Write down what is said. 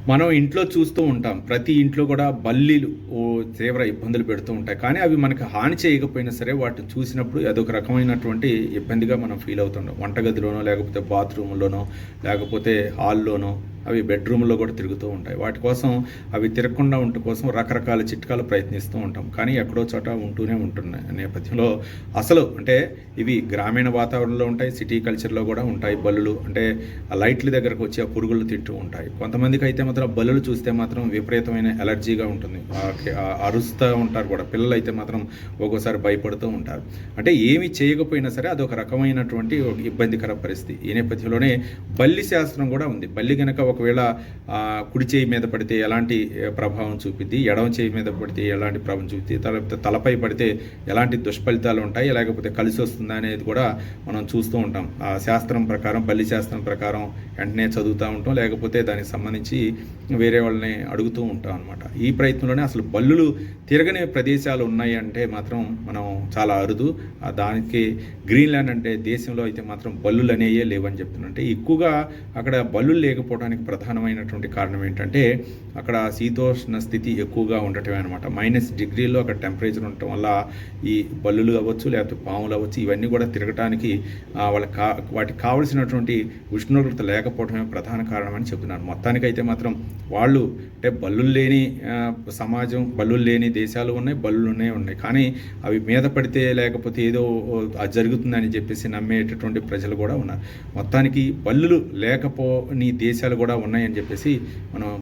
మనం ఇంట్లో చూస్తూ ఉంటాం. ప్రతి ఇంట్లో కూడా బల్లీలు తీవ్ర ఇబ్బందులు పెడుతూ ఉంటాయి. కానీ అవి మనకు హాని చేయకపోయినా సరే వాటిని చూసినప్పుడు అదొక రకమైనటువంటి ఇబ్బందిగా మనం ఫీల్ అవుతుంటాం. వంటగదిలోనో, లేకపోతే బాత్రూమ్‌లోనో, లేకపోతే హాల్‌లోనో, అవి బెడ్‌రూమ్‌లో కూడా తిరుగుతూ ఉంటాయి. వాటి కోసం అవి తిరగకుండా ఉండటం కోసం రకరకాల చిట్కాలు ప్రయత్నిస్తూ ఉంటాం. కానీ ఎక్కడో చోట ఉంటూనే ఉంటున్న నేపథ్యంలో అసలు అంటే ఇవి గ్రామీణ వాతావరణంలో ఉంటాయి. సిటీ కల్చర్‌లో కూడా ఉంటాయి బల్లులు. అంటే ఆ లైట్ల దగ్గరకు వచ్చి ఆ పురుగులు తింటూ ఉంటాయి. కొంతమందికి అయితే మాత్రం బల్లులు చూస్తే మాత్రం విపరీతమైన ఎలర్జీగా ఉంటుంది. అరుస్తూ ఉంటారు కూడా. పిల్లలైతే మాత్రం ఒక్కోసారి భయపడుతూ ఉంటారు. అంటే ఏమి చేయకపోయినా సరే అదొక రకమైనటువంటి ఒక ఇబ్బందికర పరిస్థితి. ఈ నేపథ్యంలోనే బల్లి శాస్త్రం కూడా ఉంది. బల్లి గనక ఒకవేళ కుడి చేయి మీద పడితే ఎలాంటి ప్రభావం చూపిద్ది, ఎడమ చేయి మీద పడితే ఎలాంటి ప్రభావం చూపిద్ది, తలపై పడితే ఎలాంటి దుష్ఫలితాలు ఉంటాయి, లేకపోతే కలిసి వస్తుందా అనేది కూడా మనం చూస్తూ ఉంటాం. ఆ శాస్త్రం ప్రకారం, బల్లి శాస్త్రం ప్రకారం వెంటనే చదువుతూ ఉంటాం, లేకపోతే దానికి సంబంధించి వేరే వాళ్ళని అడుగుతూ ఉంటాం అనమాట. ఈ ప్రయత్నంలోనే అసలు బల్లులు తిరగని ప్రదేశాలు ఉన్నాయి అంటే మాత్రం మనం చాలా అరుదు. దానికి గ్రీన్లాండ్ అంటే దేశంలో అయితే మాత్రం బల్లులు అనేవే లేవని చెప్తున్నా. అంటే ఎక్కువగా అక్కడ బల్లులు లేకపోవడానికి ప్రధానమైనటువంటి కారణం ఏంటంటే అక్కడ శీతోష్ణ స్థితి ఎక్కువగా ఉండటమే అనమాట. -డిగ్రీలో అక్కడ టెంపరేచర్ ఉండటం వల్ల ఈ బల్లులు అవ్వచ్చు, లేకపోతే పాములు అవ్వచ్చు, ఇవన్నీ కూడా తిరగటానికి వాటికి కావలసినటువంటి ఉష్ణోగ్రత లేకపోవడమే ప్రధాన కారణం అని చెప్తున్నారు. మొత్తానికైతే మాత్రం వాళ్ళు అంటే బల్లులు లేని సమాజం, బల్లులు లేని దేశాలు ఉన్నాయి, బల్లులునే ఉన్నాయి. కానీ అవి మీద పడితే లేకపోతే ఏదో అది జరుగుతుందని చెప్పేసి నమ్మేటటువంటి ప్రజలు కూడా ఉన్నారు. మొత్తానికి బల్లులు లేకపోని దేశాలు కూడా ఉన్నాయని చెప్పేసి మనం